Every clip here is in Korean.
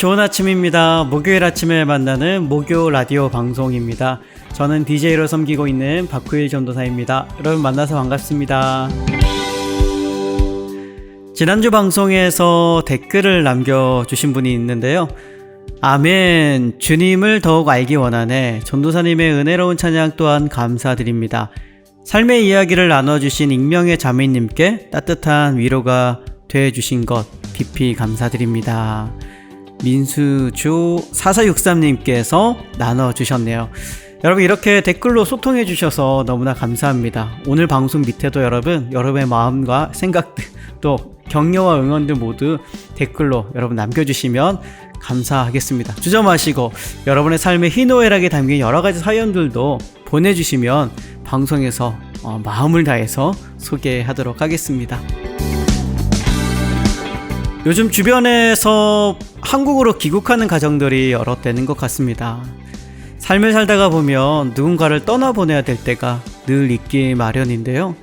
좋은 아침입니다. 목요일 아침에 만나는 목요 라디오 방송입니다. 저는 DJ로 섬기고 있는 박후일 전도사입니다. 여러분 만나서 반갑습니다. 지난주 방송에서 댓글을 남겨주신 분이 있는데요. 아멘, 주님을 더욱 알기 원하네. 전도사님의 은혜로운 찬양 또한 감사드립니다. 삶의 이야기를 나눠주신 익명의 자매님께 따뜻한 위로가 되어주신 것 깊이 감사드립니다. 민수주 4463님께서 나눠주셨네요. 여러분 이렇게 댓글로 소통해 주셔서 너무나 감사합니다. 오늘 방송 밑에도 여러분의 마음과 생각들 또 격려와 응원들 모두 댓글로 여러분 남겨주시면 감사하겠습니다. 주저마시고 여러분의 삶의 희노애락에 담긴 여러가지 사연들도 보내주시면 방송에서 마음을 다해서 소개하도록 하겠습니다. 요즘 주변에서 한국으로 귀국하는 가정들이 여러 되는 것 같습니다. 삶을 살다가 보면 누군가를 떠나보내야 될 때가 늘 있기 마련인데요.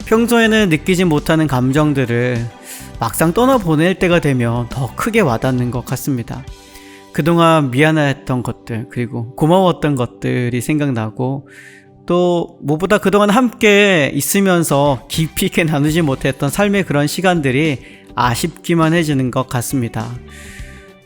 평소에는 느끼지 못하는 감정들을 막상 떠나보낼 때가 되면 더 크게 와닿는 것 같습니다. 그동안 미안했던 것들 그리고 고마웠던 것들이 생각나고 또 무엇보다 그동안 함께 있으면서 깊이 있게 나누지 못했던 삶의 그런 시간들이 아쉽기만 해지는 것 같습니다.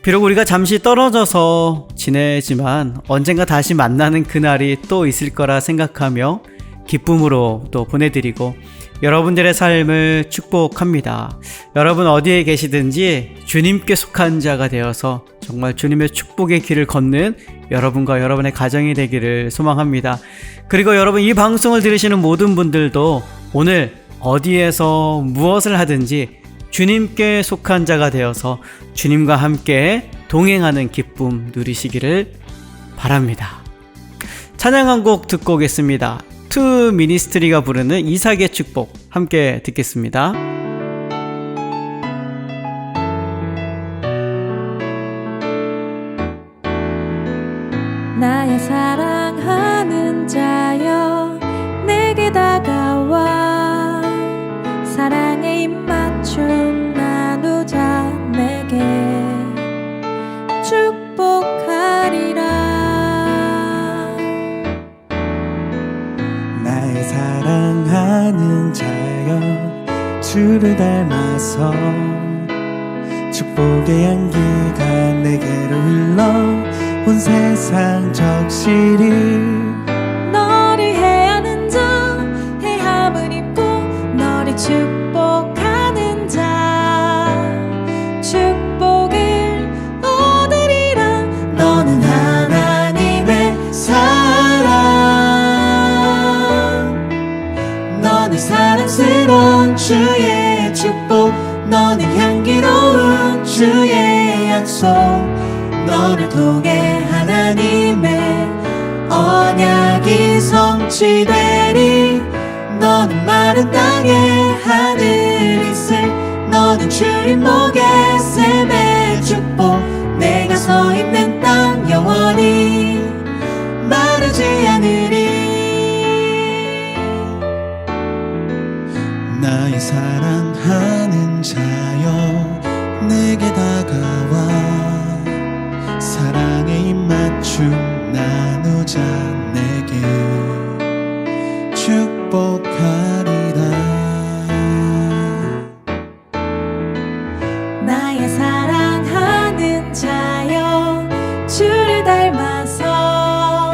비록 우리가 잠시 떨어져서 지내지만 언젠가 다시 만나는 그날이 또 있을 거라 생각하며 기쁨으로 또 보내드리고 여러분들의 삶을 축복합니다. 여러분 어디에 계시든지 주님께 속한 자가 되어서 정말 주님의 축복의 길을 걷는 여러분과 여러분의 가정이 되기를 소망합니다. 그리고 여러분 이 방송을 들으시는 모든 분들도 오늘 어디에서 무엇을 하든지 주님께 속한 자가 되어서 주님과 함께 동행하는 기쁨 누리시기를 바랍니다. 찬양 한 곡 듣고 오겠습니다. 투 미니스트리가 부르는 이삭의 축복 함께 듣겠습니다. 나의 사랑하는 자여 내게 다가와 사랑의 입맞춤 나누자 내게 축복하리라. 나의 사랑하는 자여 주를 닮아서 축복의 향기가 내게로 흘러 온 세상 적시리 너를 해하는 자 해함을 입고 너를 축복하는 자 축복을 얻으리라. 너는 하나님의 사랑 너는 사랑스러운 주의 축복 너는 향기로운 주의 약속 너를 통해 하나님의 언약이 성취되리. 너는 마른 땅에 하늘 있을 너는 주님 목에 샘의 축복 내가 서 있는 땅 영원히 마르지 않으리. 나의 사랑하는 자여 내게 다가와 사랑의 입맞춤 나누자 내게 축복하리라. 나의 사랑하는 자여 주를 닮아서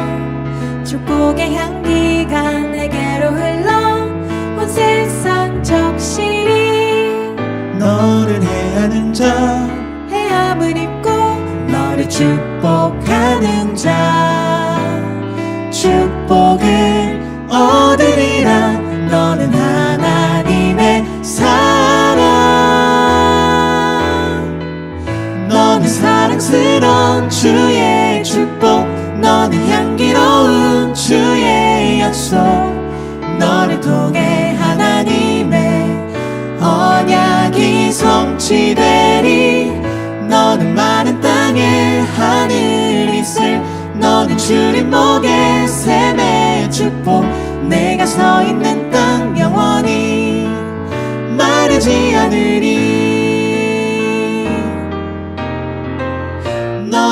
축복의 향기가 내게로 흘러 온 세상 적시리. 너를 해하는 자 해함을 입고 너를 축복하는 자 축복을 얻으리라. 너는 하나님의 사랑 너는 사랑스러운 주의 축복 너는 향기로운 주의 약속 너를 통해 하나님의 언약이 성취되리. 너는 마른 땅에 하늘 있을 너는 주님 목에 샘의 축복 내가 서 있는 땅 영원히 마르지 않으리.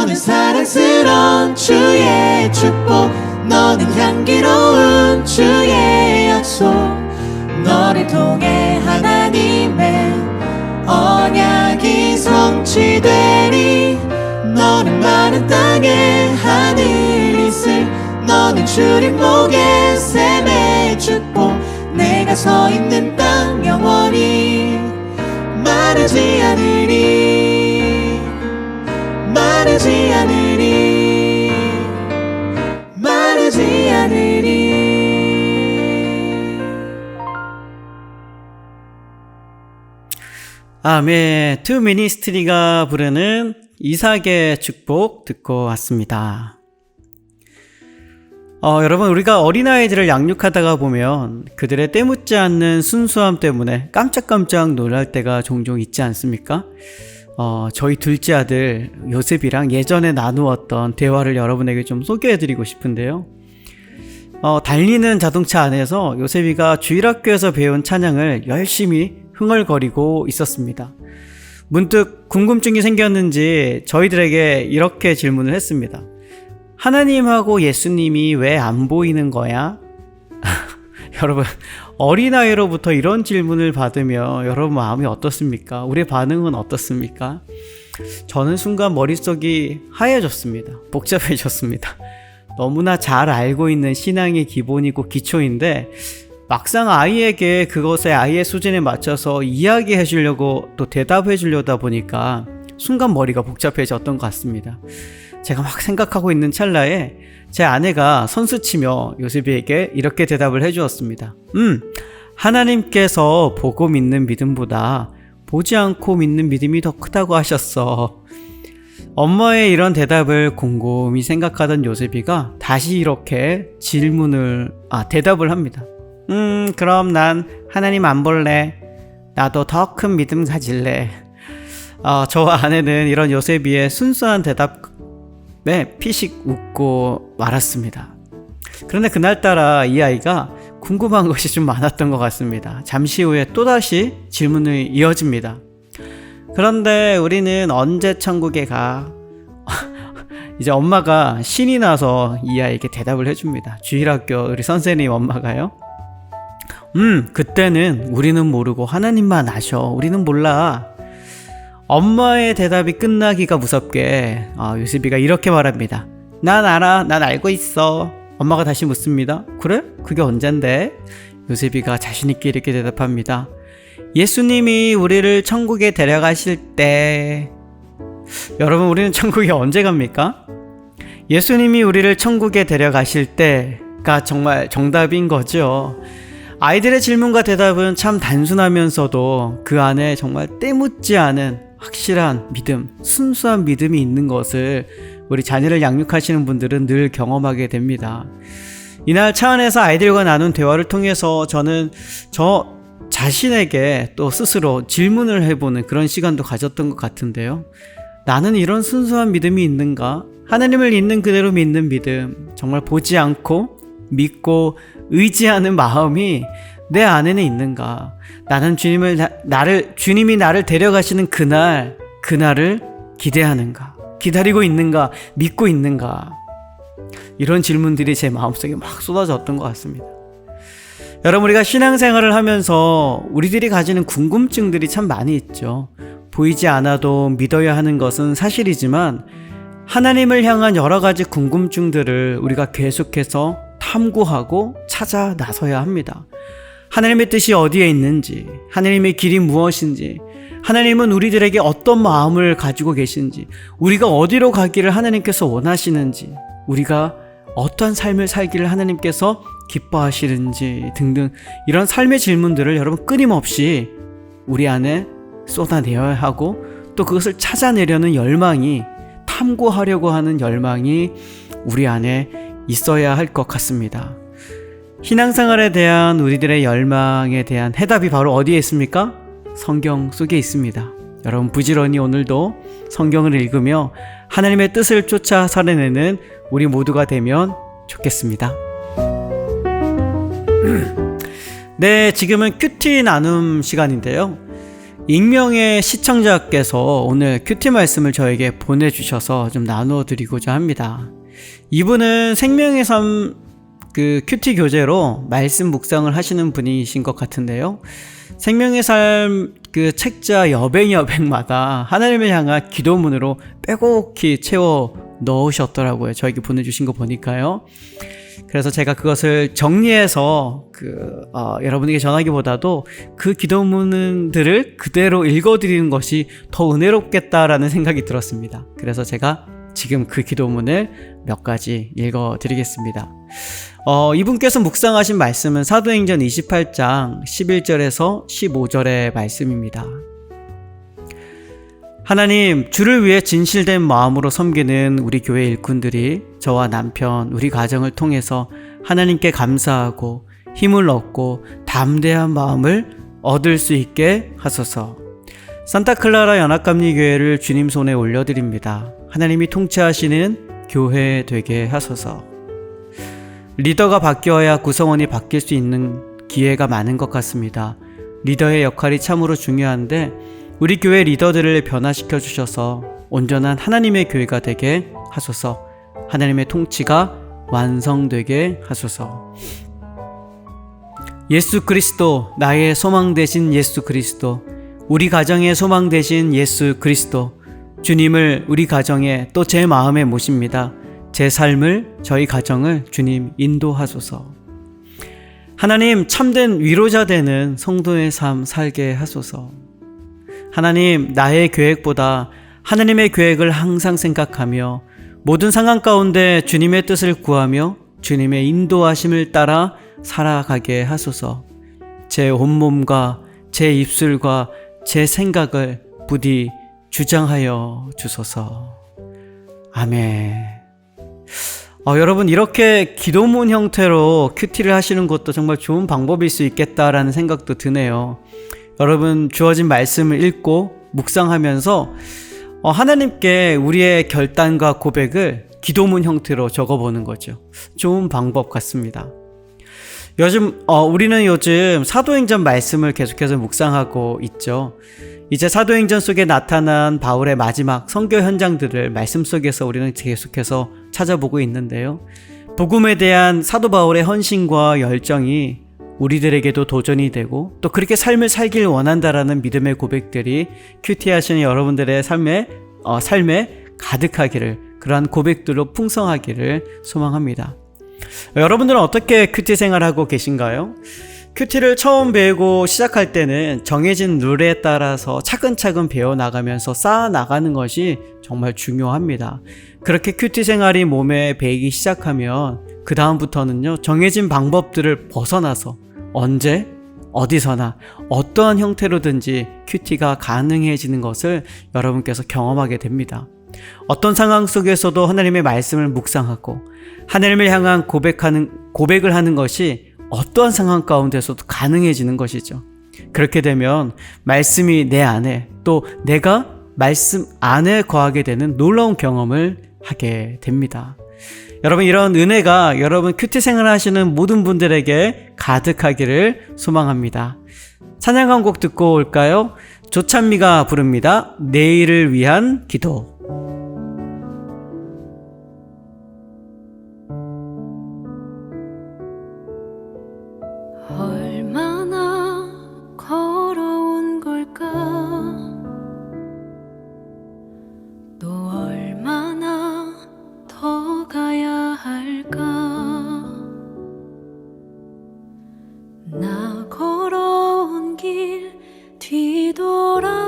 너는 사랑스러운 주의 축복 너는 향기로운 주의 약속 너를 통해 하나님의 언약이 성취되리 너는 마른 땅에 하늘 있을 너는 주님 목에 샘의 축복 내가 서 있는 땅 영원히 마르지 않으리 마르지 않으리 마르지 않으리. 아멘. 투 미니스트리가 부르는 이삭의 축복 듣고 왔습니다. 여러분, 우리가 어린아이들을 양육하다가 보면 그들의 때묻지 않는 순수함 때문에 깜짝깜짝 놀랄 때가 종종 있지 않습니까? 저희 둘째 아들 요셉이랑 예전에 나누었던 대화를 여러분에게 좀 소개해드리고 싶은데요. 달리는 자동차 안에서 요셉이가 주일학교에서 배운 찬양을 열심히 흥얼거리고 있었습니다. 문득 궁금증이 생겼는지 저희들에게 이렇게 질문을 했습니다. 하나님하고 예수님이 왜 안 보이는 거야? 여러분, 어린아이로부터 이런 질문을 받으면 여러분 마음이 어떻습니까? 우리의 반응은 어떻습니까? 저는 순간 머릿속이 하얘졌습니다. 복잡해졌습니다. 너무나 잘 알고 있는 신앙의 기본이고 기초인데 막상 아이에게 그것에 아이의 수준에 맞춰서 이야기해 주려고 또 대답해 주려다 보니까 순간 머리가 복잡해졌던 것 같습니다. 제가 막 생각하고 있는 찰나에 제 아내가 선수치며 요셉이에게 이렇게 대답을 해 주었습니다. 하나님께서 보고 믿는 믿음보다 보지 않고 믿는 믿음이 더 크다고 하셨어. 엄마의 이런 대답을 곰곰이 생각하던 요셉이가 다시 이렇게 대답을 합니다. 그럼 난 하나님 안 볼래. 나도 더 큰 믿음 가질래. 저와 아내는 이런 요셉이의 순수한 대답에 피식 웃고 말았습니다. 그런데 그날따라 이 아이가 궁금한 것이 좀 많았던 것 같습니다. 잠시 후에 또다시 질문이 이어집니다. 그런데 우리는 언제 천국에 가? 이제 엄마가 신이 나서 이 아이에게 대답을 해줍니다. 주일학교 우리 선생님 엄마가요. 그때는 우리는 모르고 하나님만 아셔. 우리는 몰라. 엄마의 대답이 끝나기가 무섭게 요셉이가 이렇게 말합니다. 난 알아. 난 알고 있어. 엄마가 다시 묻습니다. 그래? 그게 언젠데? 요셉이가 자신있게 이렇게 대답합니다. 예수님이 우리를 천국에 데려가실 때. 여러분, 우리는 천국에 언제 갑니까? 예수님이 우리를 천국에 데려가실 때가 정말 정답인 거죠. 아이들의 질문과 대답은 참 단순하면서도 그 안에 정말 때묻지 않은 확실한 믿음, 순수한 믿음이 있는 것을 우리 자녀를 양육하시는 분들은 늘 경험하게 됩니다. 이날 차 안에서 아이들과 나눈 대화를 통해서 저는 저 자신에게 또 스스로 질문을 해보는 그런 시간도 가졌던 것 같은데요. 나는 이런 순수한 믿음이 있는가? 하나님을 있는 그대로 믿는 믿음, 정말 보지 않고 믿고 의지하는 마음이 내 안에는 있는가? 나는 주님이 나를 데려가시는 그날을 기대하는가? 기다리고 있는가? 믿고 있는가? 이런 질문들이 제 마음속에 막 쏟아졌던 것 같습니다. 여러분, 우리가 신앙생활을 하면서 우리들이 가지는 궁금증들이 참 많이 있죠. 보이지 않아도 믿어야 하는 것은 사실이지만 하나님을 향한 여러 가지 궁금증들을 우리가 계속해서 탐구하고 찾아 나서야 합니다. 하나님의 뜻이 어디에 있는지, 하나님의 길이 무엇인지, 하나님은 우리들에게 어떤 마음을 가지고 계신지, 우리가 어디로 가기를 하나님께서 원하시는지, 우리가 어떤 삶을 살기를 하나님께서 기뻐하시는지 등등 이런 삶의 질문들을 여러분 끊임없이 우리 안에 쏟아내어야 하고 또 그것을 찾아내려는 열망이, 탐구하려고 하는 열망이 우리 안에 있어야 할 것 같습니다. 신앙생활에 대한 우리들의 열망에 대한 해답이 바로 어디에 있습니까? 성경 속에 있습니다. 여러분, 부지런히 오늘도 성경을 읽으며 하나님의 뜻을 쫓아 살아내는 우리 모두가 되면 좋겠습니다. 네, 지금은 큐티 나눔 시간인데요. 익명의 시청자께서 오늘 큐티 말씀을 저에게 보내주셔서 좀 나누어 드리고자 합니다. 이분은 생명의 삶 큐티 교재로 말씀 묵상을 하시는 분이신 것 같은데요. 생명의 삶 책자 여백마다 하나님을 향한 기도문으로 빼곡히 채워 넣으셨더라고요. 저에게 보내주신 거 보니까요. 그래서 제가 그것을 정리해서 여러분에게 전하기보다도 그 기도문들을 그대로 읽어드리는 것이 더 은혜롭겠다라는 생각이 들었습니다. 그래서 제가 지금 그 기도문을 몇 가지 읽어드리겠습니다. 이분께서 묵상하신 말씀은 사도행전 28장 11절에서 15절의 말씀입니다. 하나님, 주를 위해 진실된 마음으로 섬기는 우리 교회 일꾼들이 저와 남편, 우리 가정을 통해서 하나님께 감사하고 힘을 얻고 담대한 마음을 얻을 수 있게 하소서. 산타클라라 연합감리교회를 주님 손에 올려드립니다. 하나님이 통치하시는 교회 되게 하소서. 리더가 바뀌어야 구성원이 바뀔 수 있는 기회가 많은 것 같습니다. 리더의 역할이 참으로 중요한데 우리 교회 리더들을 변화시켜 주셔서 온전한 하나님의 교회가 되게 하소서. 하나님의 통치가 완성되게 하소서. 예수 그리스도, 나의 소망 되신 예수 그리스도, 우리 가정의 소망 되신 예수 그리스도, 주님을 우리 가정에 또 제 마음에 모십니다. 제 삶을, 저희 가정을 주님 인도하소서. 하나님, 참된 위로자 되는 성도의 삶 살게 하소서. 하나님, 나의 계획보다 하나님의 계획을 항상 생각하며 모든 상황 가운데 주님의 뜻을 구하며 주님의 인도하심을 따라 살아가게 하소서. 제 온몸과 제 입술과 제 생각을 부디 주장하여 주소서. 아멘. 여러분, 이렇게 기도문 형태로 큐티를 하시는 것도 정말 좋은 방법일 수 있겠다라는 생각도 드네요. 여러분, 주어진 말씀을 읽고 묵상하면서 하나님께 우리의 결단과 고백을 기도문 형태로 적어보는 거죠. 좋은 방법 같습니다. 우리는 요즘 사도행전 말씀을 계속해서 묵상하고 있죠. 이제 사도행전 속에 나타난 바울의 마지막 선교 현장들을 말씀 속에서 우리는 계속해서 찾아보고 있는데요. 복음에 대한 사도 바울의 헌신과 열정이 우리들에게도 도전이 되고 또 그렇게 삶을 살길 원한다라는 믿음의 고백들이 큐티 하시는 여러분들의 삶에 가득하기를, 그러한 고백들로 풍성하기를 소망합니다. 여러분들은 어떻게 큐티 생활하고 계신가요? 큐티를 처음 배우고 시작할 때는 정해진 룰에 따라서 차근차근 배워나가면서 쌓아나가는 것이 정말 중요합니다. 그렇게 큐티 생활이 몸에 배이기 시작하면 그 다음부터는요, 정해진 방법들을 벗어나서 언제 어디서나 어떠한 형태로든지 큐티가 가능해지는 것을 여러분께서 경험하게 됩니다. 어떤 상황 속에서도 하나님의 말씀을 묵상하고 하나님을 향한 고백을 하는 것이 어떠한 상황 가운데서도 가능해지는 것이죠. 그렇게 되면 말씀이 내 안에, 또 내가 말씀 안에 거하게 되는 놀라운 경험을 하게 됩니다. 여러분, 이런 은혜가 여러분 큐티 생활하시는 모든 분들에게 가득하기를 소망합니다. 찬양 한 곡 듣고 올까요? 조찬미가 부릅니다. 내일을 위한 기도. 얼마나 걸어온 걸까, 또 얼마나 더 가야 할까. 나 걸어온 길 뒤돌아보며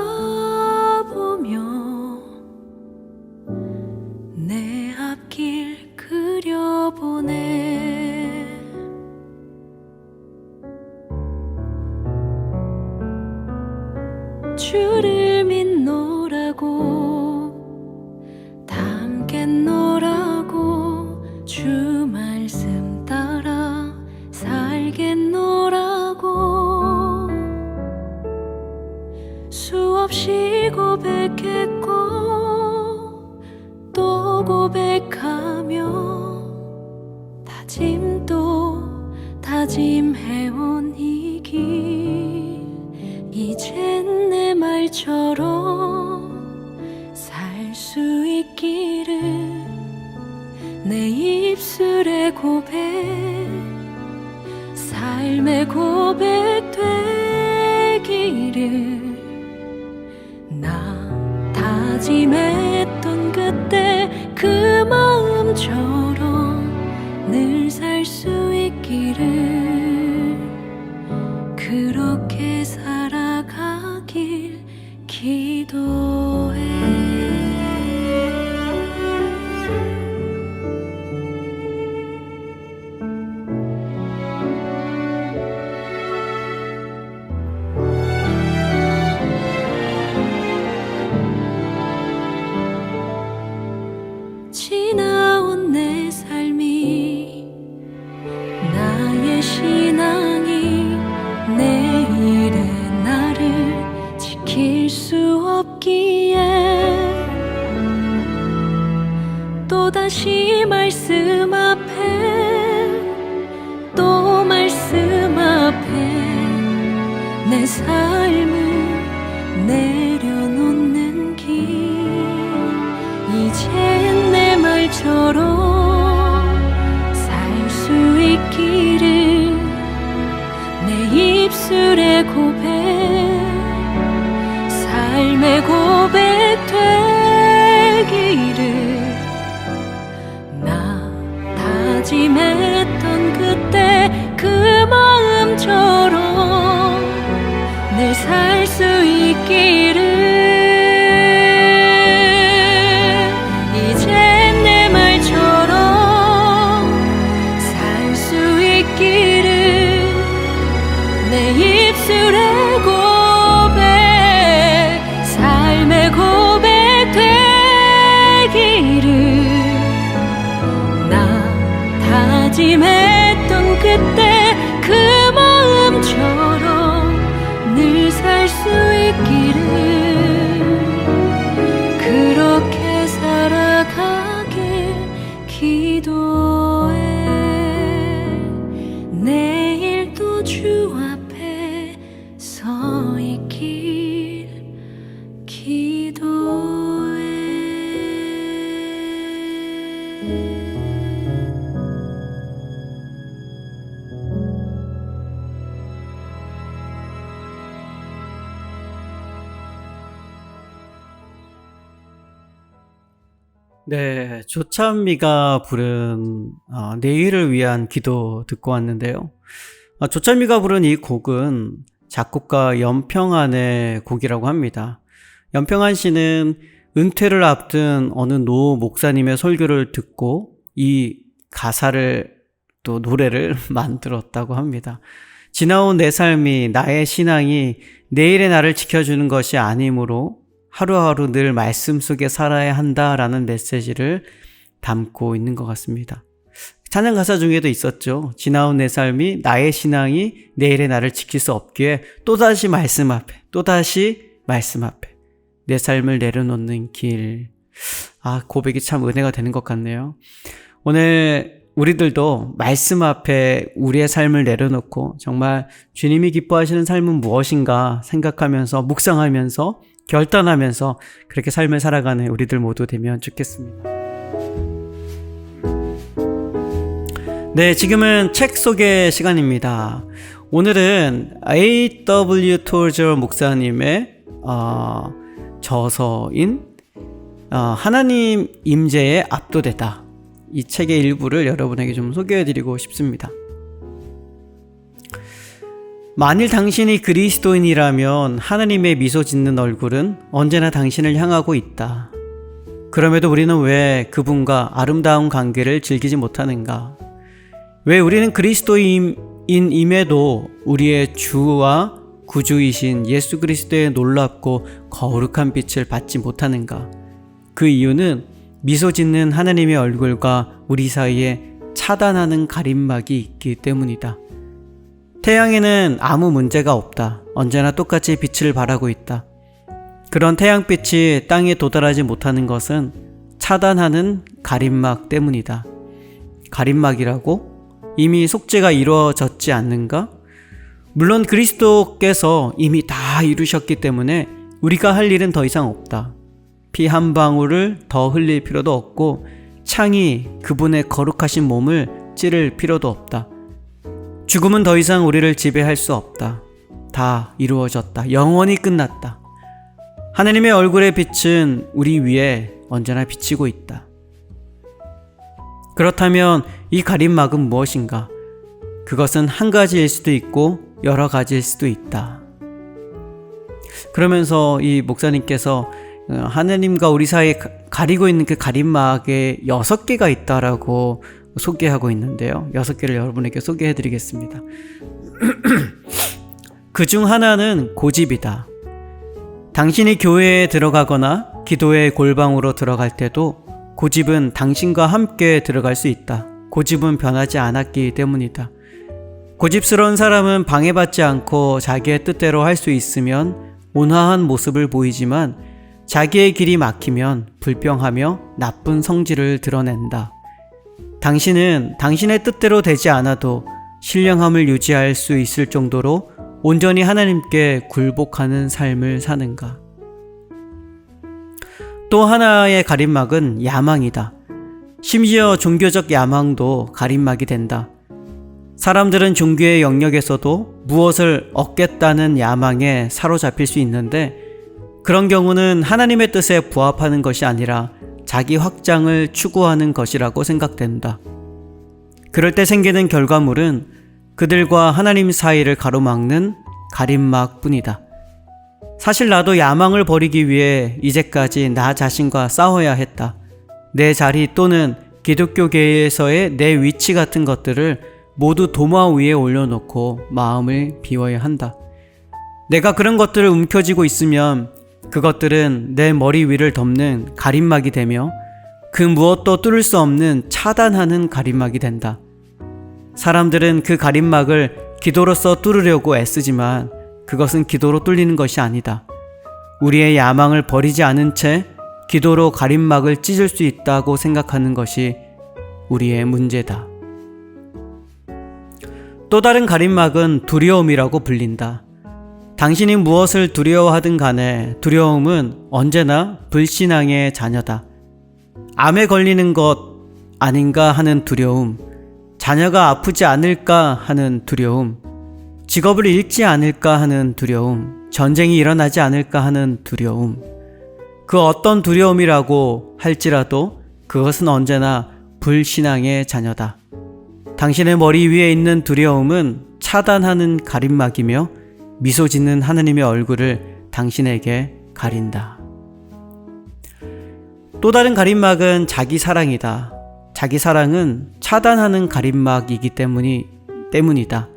내 앞길 그려보네. 주를 믿노라고, 담겠노라고, 주 말씀 따라 살겠노라고 수없이 고백했고 또 고백하며 다짐도 다짐해온 이 길, 이젠 내 말 말처럼 살 수 있기를 내 입술의 고백 삶의 고백 되기를 나 다짐했던 그때 그 마음처럼 늘 살 수 있기를 그렇게 살아가길 기도해. 지나온 내 삶이 나의 신앙이 내일의 나를 지킬 수 없기에 또다시 말씀 앞에 또 말씀 앞에 내 삶을 내려놓는 길 이젠 내 말처럼 살 수 있기를 내 입술의 고백 삶의 고백 되기를 나 다짐했던 그때 그 마음처럼 늘 살 수 있기를 이젠 내 말처럼 살 수 있기를 내 입술의 고백 삶의 고백 되기를 나 다짐했던 그때 그 마음처럼 늘 살 수 있기를 그렇게 살아가길 기도해. 내일도 주 앞에 서 있길 기도해. 네, 조찬미가 부른 내일을 위한 기도 듣고 왔는데요. 조찬미가 부른 이 곡은 작곡가 연평안의 곡이라고 합니다. 연평안 씨는 은퇴를 앞둔 어느 노 목사님의 설교를 듣고 이 가사를 또 노래를 만들었다고 합니다. 지나온 내 삶이 나의 신앙이 내일의 나를 지켜주는 것이 아니므로 하루하루 늘 말씀 속에 살아야 한다라는 메시지를 담고 있는 것 같습니다. 찬양 가사 중에도 있었죠. 지나온 내 삶이 나의 신앙이 내일의 나를 지킬 수 없기에 또다시 말씀 앞에 또다시 말씀 앞에 내 삶을 내려놓는 길. 고백이 참 은혜가 되는 것 같네요. 오늘 우리들도 말씀 앞에 우리의 삶을 내려놓고 정말 주님이 기뻐하시는 삶은 무엇인가 생각하면서 묵상하면서 결단하면서 그렇게 삶을 살아가는 우리들 모두 되면 좋겠습니다. 네, 지금은 책 소개 시간입니다. 오늘은 A.W. 토저 목사님의 저서인 하나님 임재에 압도되다, 이 책의 일부를 여러분에게 좀 소개해드리고 싶습니다. 만일 당신이 그리스도인이라면 하나님의 미소 짓는 얼굴은 언제나 당신을 향하고 있다. 그럼에도 우리는 왜 그분과 아름다운 관계를 즐기지 못하는가? 왜 우리는 그리스도인임에도 우리의 주와 구주이신 예수 그리스도의 놀랍고 거룩한 빛을 받지 못하는가? 그 이유는 미소 짓는 하나님의 얼굴과 우리 사이에 차단하는 가림막이 있기 때문이다. 태양에는 아무 문제가 없다. 언제나 똑같이 빛을 발하고 있다. 그런 태양빛이 땅에 도달하지 못하는 것은 차단하는 가림막 때문이다. 가림막이라고? 이미 속죄가 이루어졌지 않는가? 물론 그리스도께서 이미 다 이루셨기 때문에 우리가 할 일은 더 이상 없다. 피 한 방울을 더 흘릴 필요도 없고 창이 그분의 거룩하신 몸을 찌를 필요도 없다. 죽음은 더 이상 우리를 지배할 수 없다. 다 이루어졌다. 영원히 끝났다. 하나님의 얼굴의 빛은 우리 위에 언제나 비치고 있다. 그렇다면 이 가림막은 무엇인가? 그것은 한 가지일 수도 있고 여러 가지일 수도 있다. 그러면서 이 목사님께서 하나님과 우리 사이에 가리고 있는 그 가림막에 6개가 있다라고 소개하고 있는데요. 6개를 여러분에게 소개해 드리겠습니다. 그 중 하나는 고집이다. 당신이 교회에 들어가거나 기도의 골방으로 들어갈 때도 고집은 당신과 함께 들어갈 수 있다. 고집은 변하지 않았기 때문이다. 고집스러운 사람은 방해받지 않고 자기의 뜻대로 할 수 있으면 온화한 모습을 보이지만 자기의 길이 막히면 불평하며 나쁜 성질을 드러낸다. 당신은 당신의 뜻대로 되지 않아도 신령함을 유지할 수 있을 정도로 온전히 하나님께 굴복하는 삶을 사는가? 또 하나의 가림막은 야망이다. 심지어 종교적 야망도 가림막이 된다. 사람들은 종교의 영역에서도 무엇을 얻겠다는 야망에 사로잡힐 수 있는데 그런 경우는 하나님의 뜻에 부합하는 것이 아니라 자기 확장을 추구하는 것이라고 생각된다. 그럴 때 생기는 결과물은 그들과 하나님 사이를 가로막는 가림막뿐이다. 사실 나도 야망을 버리기 위해 이제까지 나 자신과 싸워야 했다. 내 자리 또는 기독교계에서의 내 위치 같은 것들을 모두 도마 위에 올려놓고 마음을 비워야 한다. 내가 그런 것들을 움켜쥐고 있으면 그것들은 내 머리 위를 덮는 가림막이 되며 그 무엇도 뚫을 수 없는 차단하는 가림막이 된다. 사람들은 그 가림막을 기도로서 뚫으려고 애쓰지만 그것은 기도로 뚫리는 것이 아니다. 우리의 야망을 버리지 않은 채 기도로 가림막을 찢을 수 있다고 생각하는 것이 우리의 문제다. 또 다른 가림막은 두려움이라고 불린다. 당신이 무엇을 두려워하든 간에 두려움은 언제나 불신앙의 자녀다. 암에 걸리는 것 아닌가 하는 두려움, 자녀가 아프지 않을까 하는 두려움, 직업을 잃지 않을까 하는 두려움, 전쟁이 일어나지 않을까 하는 두려움. 그 어떤 두려움이라고 할지라도 그것은 언제나 불신앙의 자녀다. 당신의 머리 위에 있는 두려움은 차단하는 가림막이며 미소 짓는 하나님의 얼굴을 당신에게 가린다. 또 다른 가림막은 자기 사랑이다. 자기 사랑은 차단하는 가림막이기 때문이다.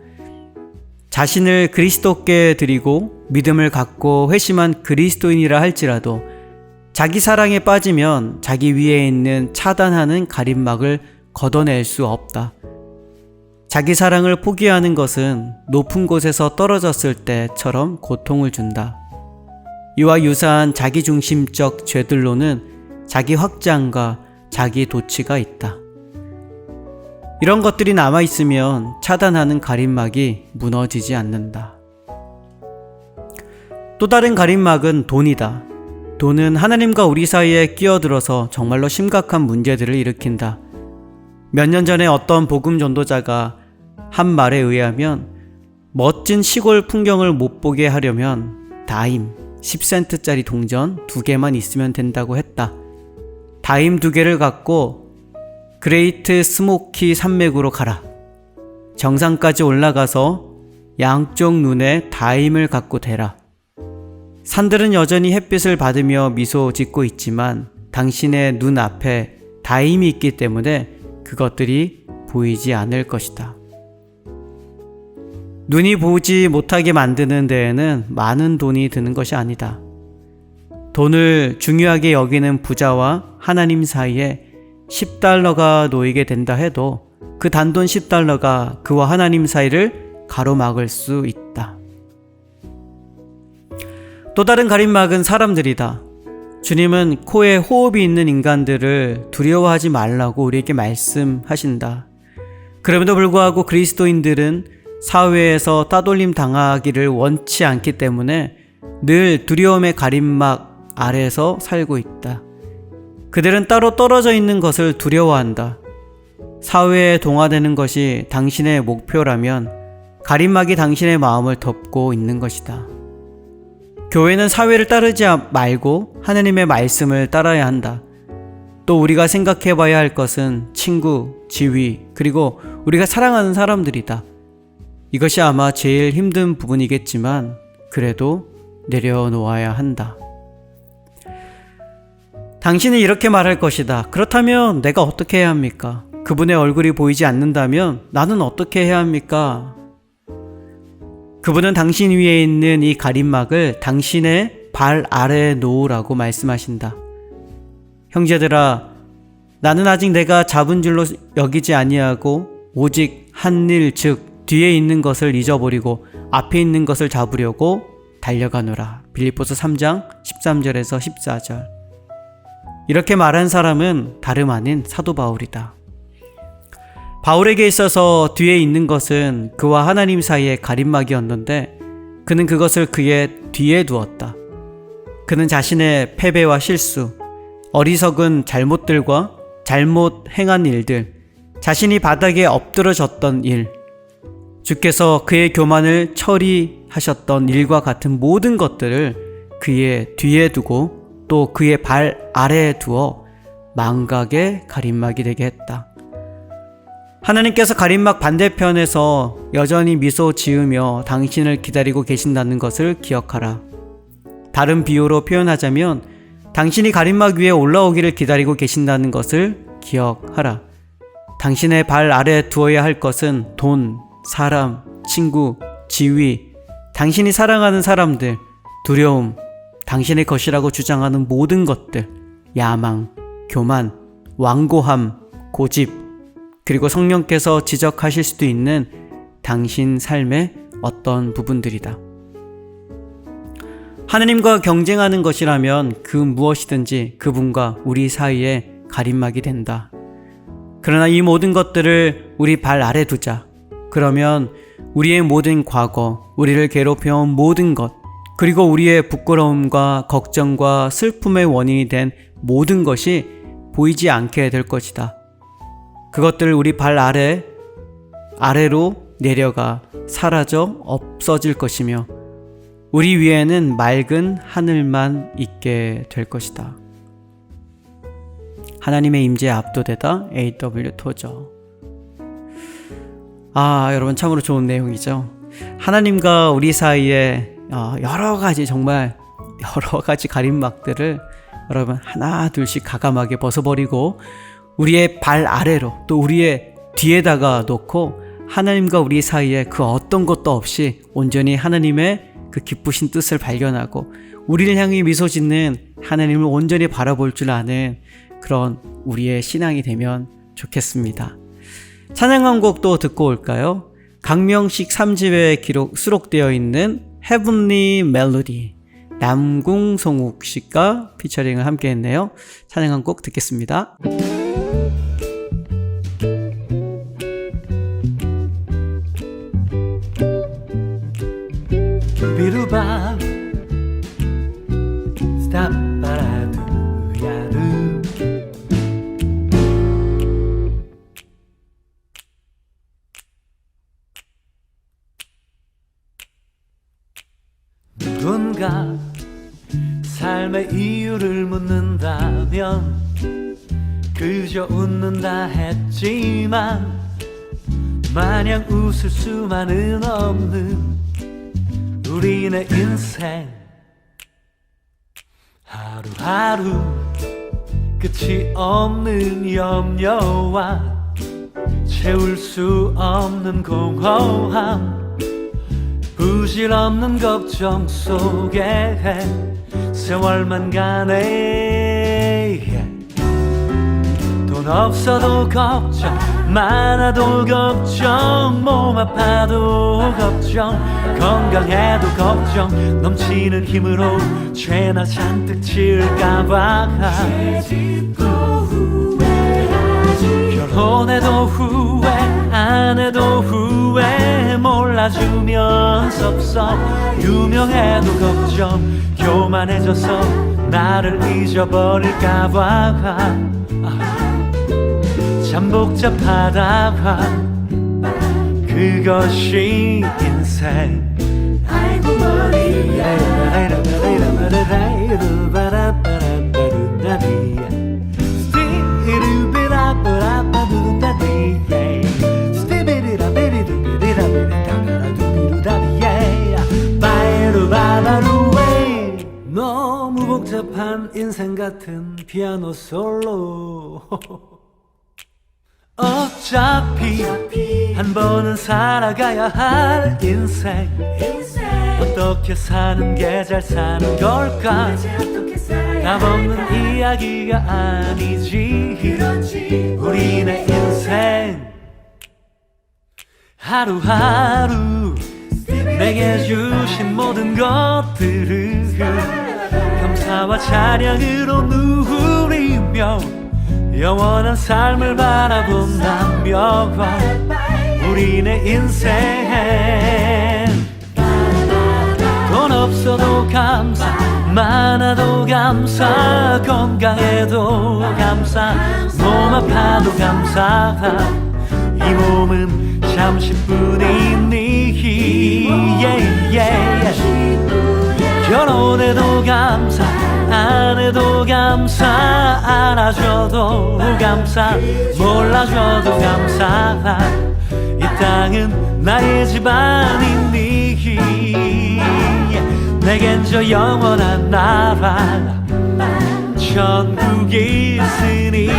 자신을 그리스도께 드리고 믿음을 갖고 회심한 그리스도인이라 할지라도 자기 사랑에 빠지면 자기 위에 있는 차단하는 가림막을 걷어낼 수 없다. 자기 사랑을 포기하는 것은 높은 곳에서 떨어졌을 때처럼 고통을 준다. 이와 유사한 자기중심적 죄들로는 자기 확장과 자기 도취가 있다. 이런 것들이 남아있으면 차단하는 가림막이 무너지지 않는다. 또 다른 가림막은 돈이다. 돈은 하나님과 우리 사이에 끼어들어서 정말로 심각한 문제들을 일으킨다. 몇 년 전에 어떤 복음 전도자가 한 말에 의하면 멋진 시골 풍경을 못 보게 하려면 다임 10센트짜리 동전 2개만 있으면 된다고 했다. 다임 2개를 갖고 그레이트 스모키 산맥으로 가라. 정상까지 올라가서 양쪽 눈에 다임을 갖고 대라. 산들은 여전히 햇빛을 받으며 미소 짓고 있지만 당신의 눈앞에 다임이 있기 때문에 그것들이 보이지 않을 것이다. 눈이 보지 못하게 만드는 데에는 많은 돈이 드는 것이 아니다. 돈을 중요하게 여기는 부자와 하나님 사이에 $10가 놓이게 된다 해도 그 단돈 $10가 그와 하나님 사이를 가로막을 수 있다. 또 다른 가림막은 사람들이다. 주님은 코에 호흡이 있는 인간들을 두려워하지 말라고 우리에게 말씀하신다. 그럼에도 불구하고 그리스도인들은 사회에서 따돌림 당하기를 원치 않기 때문에 늘 두려움의 가림막 아래서 살고 있다. 그들은 따로 떨어져 있는 것을 두려워한다. 사회에 동화되는 것이 당신의 목표라면 가림막이 당신의 마음을 덮고 있는 것이다. 교회는 사회를 따르지 말고 하느님의 말씀을 따라야 한다. 또 우리가 생각해 봐야 할 것은 친구, 지위, 그리고 우리가 사랑하는 사람들이다. 이것이 아마 제일 힘든 부분이겠지만 그래도 내려놓아야 한다. 당신이 이렇게 말할 것이다. 그렇다면 내가 어떻게 해야 합니까? 그분의 얼굴이 보이지 않는다면 나는 어떻게 해야 합니까? 그분은 당신 위에 있는 이 가림막을 당신의 발 아래에 놓으라고 말씀하신다. 형제들아, 나는 아직 내가 잡은 줄로 여기지 아니하고 오직 한 일, 즉 뒤에 있는 것을 잊어버리고 앞에 있는 것을 잡으려고 달려가노라. 빌립보서 3장 13절에서 14절. 이렇게 말한 사람은 다름 아닌 사도 바울이다. 바울에게 있어서 뒤에 있는 것은 그와 하나님 사이의 가림막이었는데 그는 그것을 그의 뒤에 두었다. 그는 자신의 패배와 실수, 어리석은 잘못들과 잘못 행한 일들, 자신이 바닥에 엎드러졌던 일, 주께서 그의 교만을 처리하셨던 일과 같은 모든 것들을 그의 뒤에 두고 또 그의 발 아래에 두어 망각의 가림막이 되게 했다. 하나님께서 가림막 반대편에서 여전히 미소 지으며 당신을 기다리고 계신다는 것을 기억하라. 다른 비유로 표현하자면 당신이 가림막 위에 올라오기를 기다리고 계신다는 것을 기억하라. 당신의 발 아래에 두어야 할 것은 돈, 사람, 친구, 지위, 당신이 사랑하는 사람들, 두려움, 당신의 것이라고 주장하는 모든 것들, 야망, 교만, 완고함, 고집, 그리고 성령께서 지적하실 수도 있는 당신 삶의 어떤 부분들이다. 하느님과 경쟁하는 것이라면 그 무엇이든지 그분과 우리 사이에 가림막이 된다. 그러나 이 모든 것들을 우리 발 아래 두자. 그러면 우리의 모든 과거, 우리를 괴롭혀온 모든 것, 그리고 우리의 부끄러움과 걱정과 슬픔의 원인이 된 모든 것이 보이지 않게 될 것이다. 그것들 우리 발 아래로 내려가 사라져 없어질 것이며 우리 위에는 맑은 하늘만 있게 될 것이다. 하나님의 임재에 압도되다 A.W. 토저. 여러분 참으로 좋은 내용이죠. 하나님과 우리 사이에 여러 가지 가림막들을 여러분 하나 둘씩 가감하게 벗어버리고 우리의 발 아래로 또 우리의 뒤에다가 놓고 하나님과 우리 사이에 그 어떤 것도 없이 온전히 하나님의 그 기쁘신 뜻을 발견하고 우리를 향해 미소 짓는 하나님을 온전히 바라볼 줄 아는 그런 우리의 신앙이 되면 좋겠습니다. 찬양 한 곡 또 듣고 올까요? 강명식 3집에 수록되어 있는 Heavenly Melody, 남궁송욱 씨가 피처링을 함께 했네요. 찬양 한 곡 듣겠습니다. 비루바 스탑바라두야두 누군가 삶의 이유를 묻는다면 그저 웃는다 했지만 마냥 웃을 수만은 없는 우리네 인생 하루하루 끝이 없는 염려와 채울 수 없는 공허함 부질없는 걱정 속에 세월만 가네. 돈 없어도 걱정 많아도 걱정 몸 아파도 걱정 건강해도 걱정 넘치는 힘으로 죄나 잔뜩 지을까봐 결혼해도 후회 안 해도 후회 몰라 알아주면 섭섭 유명해도 걱정 교만해져서 나를 잊어버릴까봐 참 복잡하다 그것이 인생 아이고 머리야 너무 복잡한 인생 같은 피아노 솔로 어차피 한 번은 살아가야 할 인생 어떻게 사는 게 잘 사는 걸까 답 없는 이야기가 아니지 우리네 인생 하루하루 내게 주신 모든 것들을 감사와 찬양으로 누리며 영원한 삶을 바라본다며 우리네 인생 돈 없어도 감사 많아도 감사 건강해도 감사 몸 아파도 감사 이 몸은 잠시뿐이니 결혼해도 감사 안 해도 감사 알아줘도 감사 몰라줘도 감사 이 땅은 나의 집 아니니 내겐 저 영원한 나라 천국이 있으니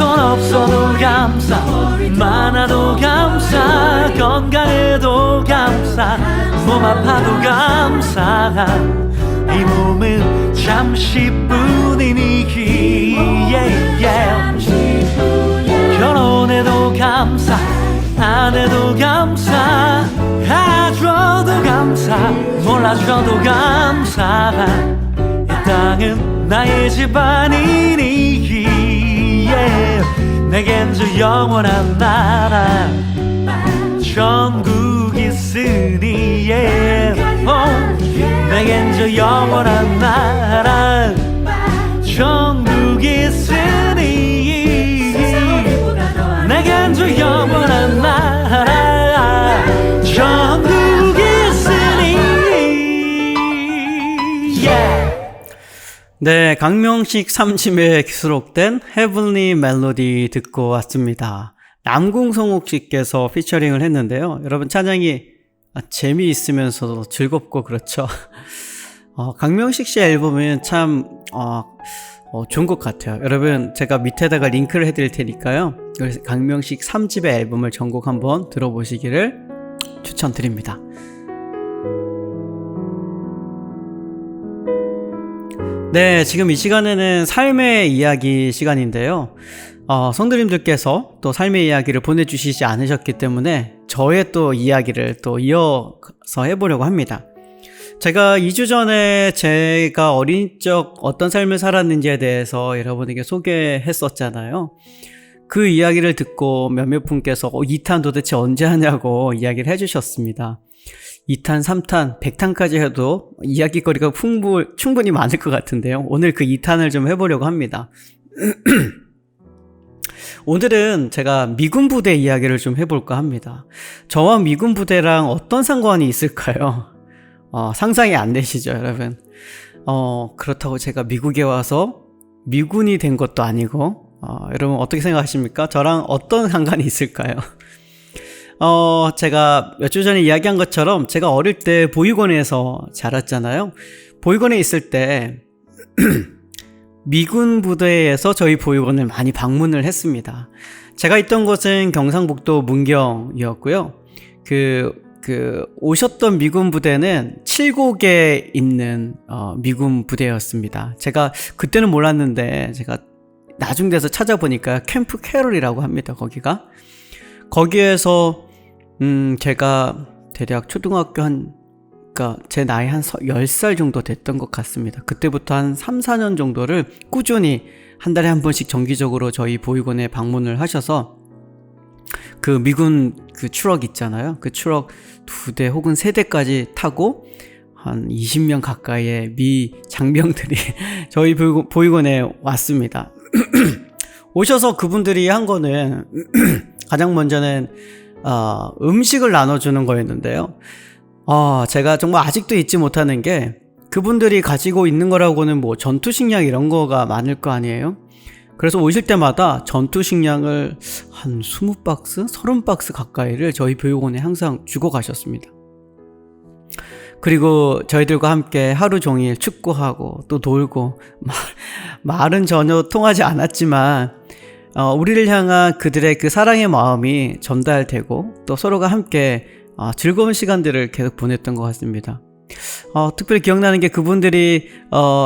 돈 없어도 감사 많아도 감사 건강해도 감사 몸 아파도 감사 이 몸은 잠시뿐이니 결혼해도 감사 안 해도 감사 알아줘도 감사 몰라줘도 감사 이 땅은 나의 집 아니니 내겐 저 영원한 나라 천국 있으니 내겐 저 영원한 나라 천국 있으니 내겐 저 영원한 나라 천국 있으니 네, 강명식 3집에 수록된 헤븐리 멜로디 듣고 왔습니다. 남궁성욱 씨께서 피처링을 했는데요. 여러분 찬양이 재미있으면서도 즐겁고 그렇죠. 강명식 씨 앨범은 참 좋은 것 같아요. 여러분 제가 밑에다가 링크를 해드릴 테니까요. 그래서 강명식 3집의 앨범을 전곡 한번 들어보시기를 추천드립니다. 네, 지금 이 시간에는 삶의 이야기 시간인데요. 성도님들께서 또 삶의 이야기를 보내주시지 않으셨기 때문에 저의 또 이야기를 또 이어서 해보려고 합니다. 제가 2주 전에 제가 어린 적 어떤 삶을 살았는지에 대해서 여러분에게 소개했었잖아요. 그 이야기를 듣고 몇몇 분께서 2탄 도대체 언제 하냐고 이야기를 해주셨습니다. 2탄, 3탄, 100탄까지 해도 이야기거리가 충분히 많을 것 같은데요. 오늘 그 2탄을 좀 해보려고 합니다. 오늘은 제가 미군 부대 이야기를 좀 해볼까 합니다. 저와 미군 부대랑 어떤 상관이 있을까요? 상상이 안 되시죠, 여러분? 그렇다고 제가 미국에 와서 미군이 된 것도 아니고, 여러분 어떻게 생각하십니까? 저랑 어떤 상관이 있을까요? 제가 몇 주 전에 이야기한 것처럼 제가 어릴 때 보육원에서 자랐잖아요. 보육원에 있을 때 미군 부대에서 저희 보육원을 많이 방문을 했습니다. 제가 있던 곳은 경상북도 문경이었고요. 오셨던 미군 부대는 7곡에 있는 미군 부대였습니다. 제가 그때는 몰랐는데 제가 나중 돼서 찾아보니까 캠프 캐럴이라고 합니다. 거기에서 제가 대략 초등학교 그러니까 제 나이 한 10살 정도 됐던 것 같습니다. 그때부터 한 3, 4년 정도를 꾸준히 한 달에 한 번씩 정기적으로 저희 보육원에 방문을 하셔서 그 미군 그 추럭 있잖아요. 그 추럭 2대 혹은 3대까지 타고 한 20명 가까이의 미 장병들이 저희 보육원에 왔습니다. 오셔서 그분들이 한 거는 가장 먼저는 음식을 나눠주는 거였는데요. 제가 정말 아직도 잊지 못하는 게 그분들이 가지고 있는 거라고는 뭐 전투식량 이런 거가 많을 거 아니에요. 그래서 오실 때마다 전투식량을 한 20박스, 30박스 가까이를 저희 보육원에 항상 주고 가셨습니다. 그리고 저희들과 함께 하루 종일 축구하고 또 놀고 말은 전혀 통하지 않았지만 우리를 향한 그들의 그 사랑의 마음이 전달되고 또 서로가 함께 즐거운 시간들을 계속 보냈던 것 같습니다. 특별히 기억나는 게 그분들이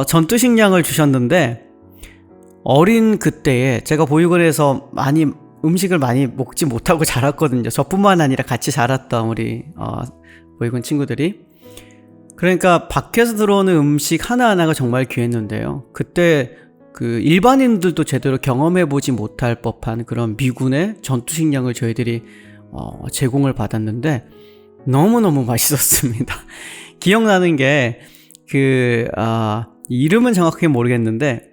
전투식량을 주셨는데 어린 그때에 제가 보육원에서 음식을 많이 먹지 못하고 자랐거든요. 저뿐만 아니라 같이 자랐던 우리 보육원 친구들이. 그러니까 밖에서 들어오는 음식 하나하나가 정말 귀했는데요. 그때 그 일반인들도 제대로 경험해보지 못할 법한 그런 미군의 전투식량을 저희들이 제공을 받았는데 너무너무 맛있었습니다. 기억나는 게 이름은 정확하게 모르겠는데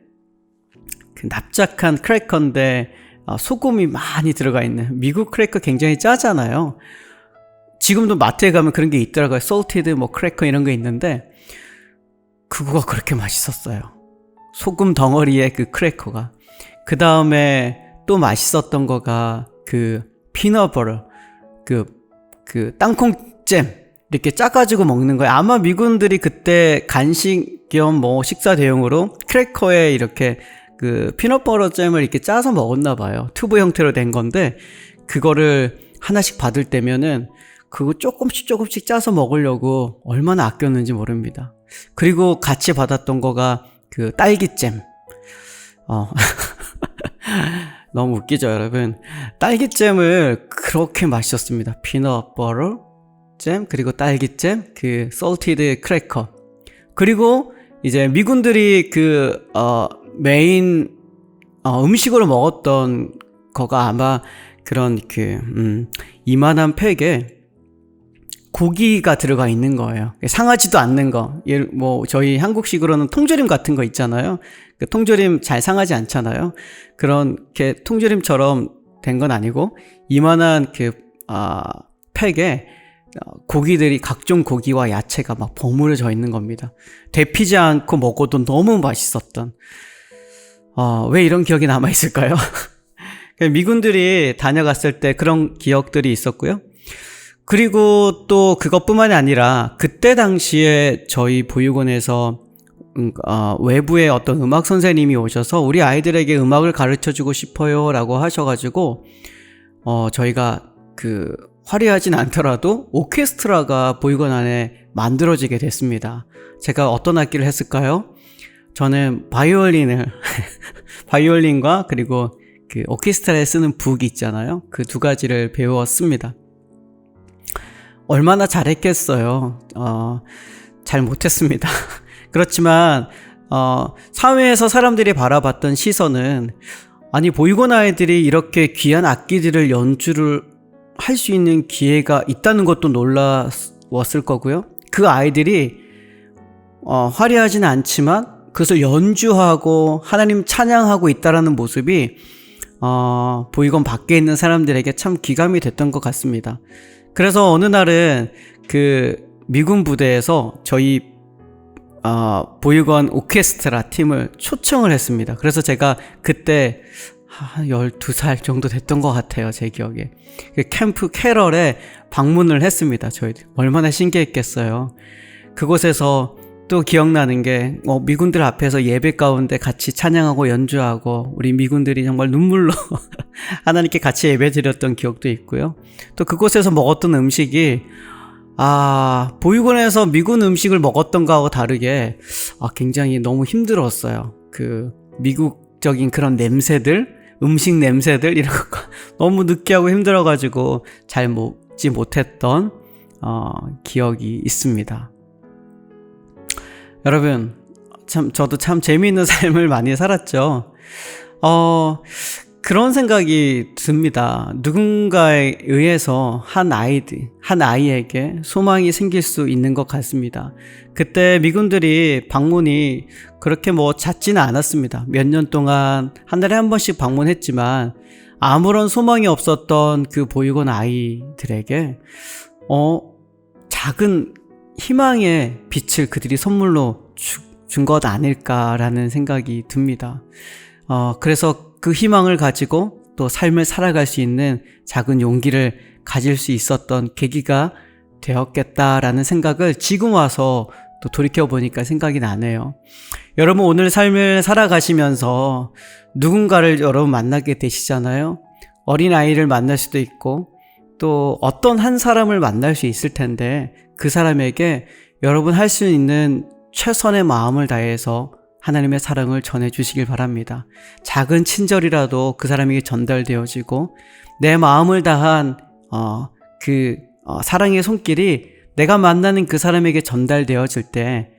그 납작한 크래커인데 소금이 많이 들어가 있는, 미국 크래커 굉장히 짜잖아요. 지금도 마트에 가면 그런 게 있더라고요. salted 뭐 크래커 이런 거 있는데 그거가 그렇게 맛있었어요. 소금 덩어리의 그 크래커가. 그 다음에 또 맛있었던 거가 그 피넛버터, 그 땅콩잼 이렇게 짜가지고 먹는 거예요. 아마 미군들이 그때 간식 겸 뭐 식사 대용으로 크래커에 이렇게 그 피넛버터 잼을 이렇게 짜서 먹었나 봐요. 튜브 형태로 된 건데 그거를 하나씩 받을 때면은 그거 조금씩 짜서 먹으려고 얼마나 아꼈는지 모릅니다. 그리고 같이 받았던 거가 그 딸기잼. 너무 웃기죠, 여러분? 딸기잼을 그렇게 맛있었습니다. 피넛버터 잼, 그리고 딸기잼, 그 salted 크래커. 그리고 이제 미군들이 메인 음식으로 먹었던 거가 아마 그런 이만한 팩에 고기가 들어가 있는 거예요. 상하지도 않는 거. 뭐 저희 한국식으로는 통조림 같은 거 있잖아요. 그 통조림 잘 상하지 않잖아요. 그렇게 통조림처럼 된 건 아니고 이만한 팩에 고기들이, 각종 고기와 야채가 막 버무려져 있는 겁니다. 데피지 않고 먹어도 너무 맛있었던. 왜 이런 기억이 남아있을까요? 미군들이 다녀갔을 때 그런 기억들이 있었고요. 그리고 또 그것뿐만이 아니라 그때 당시에 저희 보육원에서 외부의 어떤 음악 선생님이 오셔서 우리 아이들에게 음악을 가르쳐주고 싶어요 라고 하셔가지고 저희가 화려하진 않더라도 오케스트라가 보육원 안에 만들어지게 됐습니다. 제가 어떤 악기를 했을까요? 저는 바이올린과 그리고 그 오케스트라에 쓰는 북 있잖아요. 그 두 가지를 배웠습니다. 얼마나 잘했겠어요. 잘 못했습니다. 그렇지만 사회에서 사람들이 바라봤던 시선은, 아니 보육원 아이들이 이렇게 귀한 악기들을 연주를 할 수 있는 기회가 있다는 것도 놀라웠을 거고요. 그 아이들이 화려하지는 않지만 그것을 연주하고 하나님 찬양하고 있다라는 모습이 보육원 밖에 있는 사람들에게 참 기감이 됐던 것 같습니다. 그래서 어느 날은 그 미군 부대에서 저희 보육원 오케스트라 팀을 초청을 했습니다. 그래서 제가 그때 12살 정도 됐던 것 같아요, 제 기억에. 그 캠프 캐럴에 방문을 했습니다. 저희 얼마나 신기했겠어요. 그곳에서 또 기억나는 게 미군들 앞에서 예배 가운데 같이 찬양하고 연주하고 우리 미군들이 정말 눈물로 하나님께 같이 예배 드렸던 기억도 있고요. 또 그곳에서 먹었던 음식이 보육원에서 미군 음식을 먹었던 거하고 다르게 굉장히 너무 힘들었어요. 그 미국적인 그런 냄새들, 음식 냄새들 이런 거 너무 느끼하고 힘들어가지고 잘 먹지 못했던 기억이 있습니다. 여러분, 저도 참 재미있는 삶을 많이 살았죠. 그런 생각이 듭니다. 누군가에 의해서 한 아이에게 소망이 생길 수 있는 것 같습니다. 그때 미군들이 방문이 그렇게 잦지는 않았습니다. 몇 년 동안 한 달에 한 번씩 방문했지만 아무런 소망이 없었던 그 보육원 아이들에게 작은 희망의 빛을 그들이 선물로 준 것 아닐까라는 생각이 듭니다. 그래서 그 희망을 가지고 또 삶을 살아갈 수 있는 작은 용기를 가질 수 있었던 계기가 되었겠다라는 생각을 지금 와서 또 돌이켜보니까 생각이 나네요. 여러분, 오늘 삶을 살아가시면서 누군가를 여러분 만나게 되시잖아요. 어린아이를 만날 수도 있고 또 어떤 한 사람을 만날 수 있을 텐데 그 사람에게 여러분 할 수 있는 최선의 마음을 다해서 하나님의 사랑을 전해주시길 바랍니다. 작은 친절이라도 그 사람에게 전달되어지고 내 마음을 다한 사랑의 손길이 내가 만나는 그 사람에게 전달되어질 때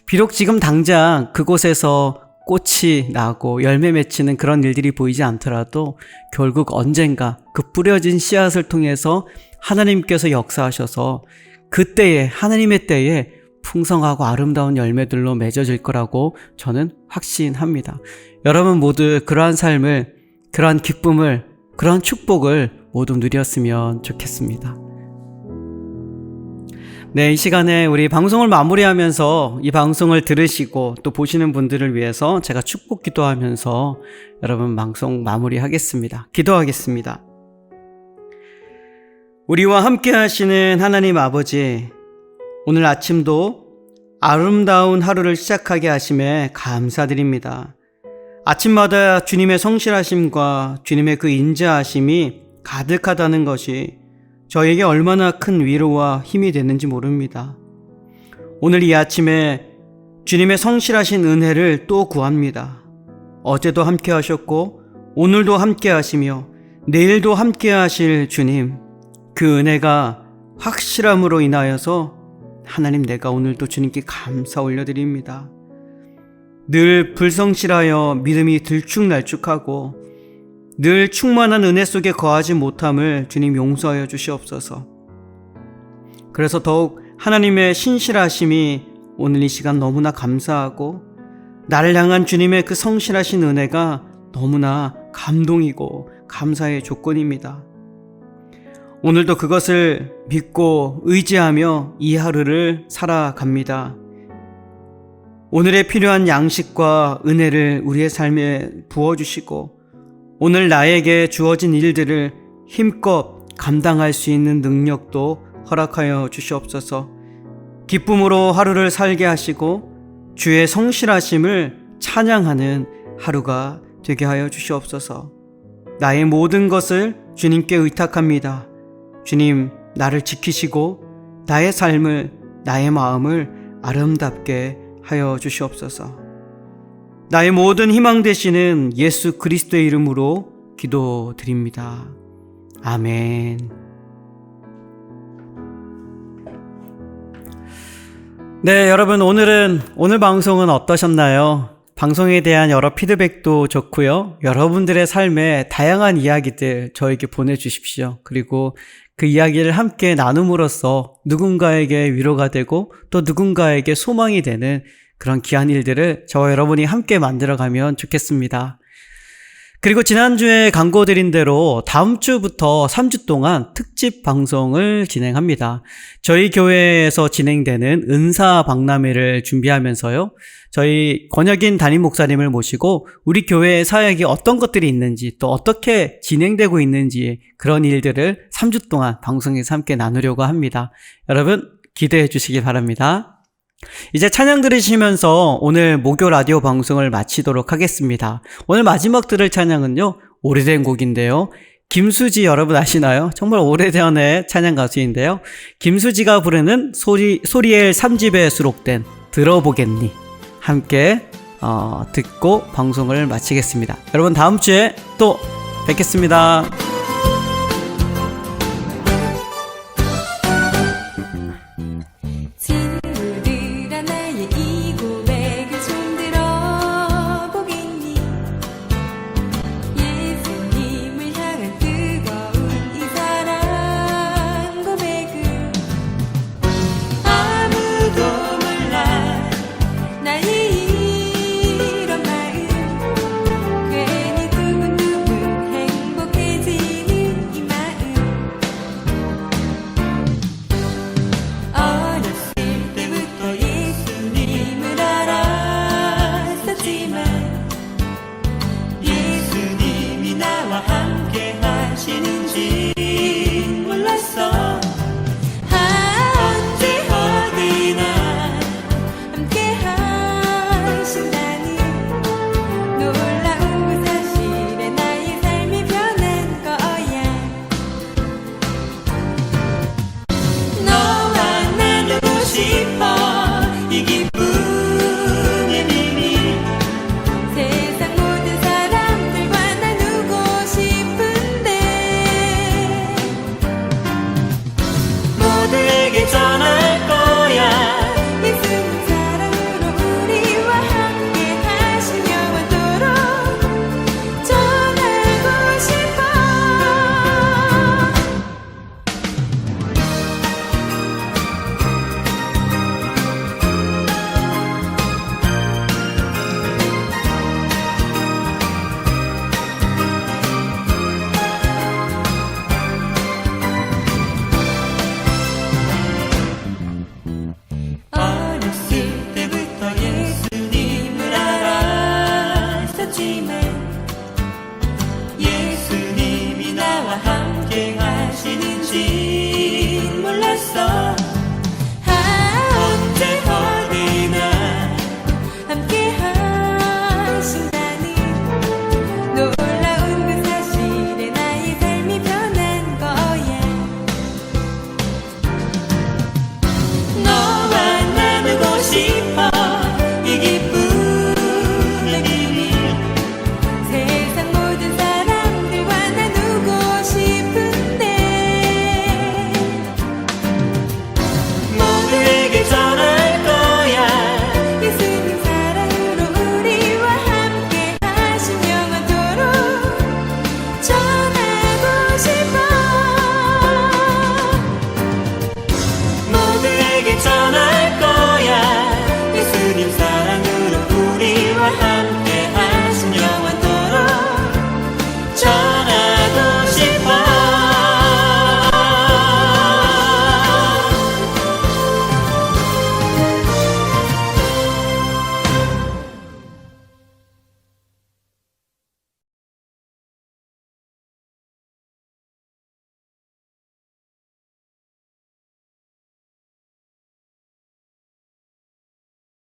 비록 지금 당장 그곳에서 꽃이 나고 열매 맺히는 그런 일들이 보이지 않더라도 결국 언젠가 그 뿌려진 씨앗을 통해서 하나님께서 역사하셔서 그때에 하나님의 때에 풍성하고 아름다운 열매들로 맺어질 거라고 저는 확신합니다. 여러분 모두 그러한 삶을, 그러한 기쁨을, 그러한 축복을 모두 누렸으면 좋겠습니다. 네, 이 시간에 우리 방송을 마무리하면서 이 방송을 들으시고 또 보시는 분들을 위해서 제가 축복 기도하면서 여러분 방송 마무리하겠습니다. 기도하겠습니다. 우리와 함께 하시는 하나님 아버지, 오늘 아침도 아름다운 하루를 시작하게 하심에 감사드립니다. 아침마다 주님의 성실하심과 주님의 그 인자하심이 가득하다는 것이 저에게 얼마나 큰 위로와 힘이 되는지 모릅니다. 오늘 이 아침에 주님의 성실하신 은혜를 또 구합니다. 어제도 함께 하셨고 오늘도 함께 하시며 내일도 함께 하실 주님, 그 은혜가 확실함으로 인하여서 하나님, 내가 오늘도 주님께 감사 올려드립니다. 늘 불성실하여 믿음이 들쭉날쭉하고 늘 충만한 은혜 속에 거하지 못함을 주님 용서하여 주시옵소서. 그래서 더욱 하나님의 신실하심이 오늘 이 시간 너무나 감사하고 나를 향한 주님의 그 성실하신 은혜가 너무나 감동이고 감사의 조건입니다. 오늘도 그것을 믿고 의지하며 이 하루를 살아갑니다. 오늘의 필요한 양식과 은혜를 우리의 삶에 부어주시고 오늘 나에게 주어진 일들을 힘껏 감당할 수 있는 능력도 허락하여 주시옵소서. 기쁨으로 하루를 살게 하시고 주의 성실하심을 찬양하는 하루가 되게 하여 주시옵소서. 나의 모든 것을 주님께 의탁합니다. 주님, 나를 지키시고 나의 삶을, 나의 마음을 아름답게 하여 주시옵소서. 나의 모든 희망 되시는 예수 그리스도의 이름으로 기도드립니다. 아멘. 네, 여러분, 오늘 방송은 어떠셨나요? 방송에 대한 여러 피드백도 좋고요. 여러분들의 삶에 다양한 이야기들 저에게 보내주십시오. 그리고 그 이야기를 함께 나눔으로써 누군가에게 위로가 되고 또 누군가에게 소망이 되는 그런 귀한 일들을 저와 여러분이 함께 만들어가면 좋겠습니다. 그리고 지난주에 광고드린 대로 다음 주부터 3주 동안 특집 방송을 진행합니다. 저희 교회에서 진행되는 은사 박람회를 준비하면서요, 저희 권혁인 담임 목사님을 모시고 우리 교회의 사역이 어떤 것들이 있는지 또 어떻게 진행되고 있는지 그런 일들을 3주 동안 방송에서 함께 나누려고 합니다. 여러분 기대해 주시기 바랍니다. 이제 찬양 들으시면서 오늘 목요 라디오 방송을 마치도록 하겠습니다. 오늘 마지막 들을 찬양은요, 오래된 곡인데요. 김수지 여러분 아시나요? 정말 오래전의 찬양 가수인데요. 김수지가 부르는 소리엘 3집에 수록된 들어보겠니 함께 듣고 방송을 마치겠습니다. 여러분 다음 주에 또 뵙겠습니다.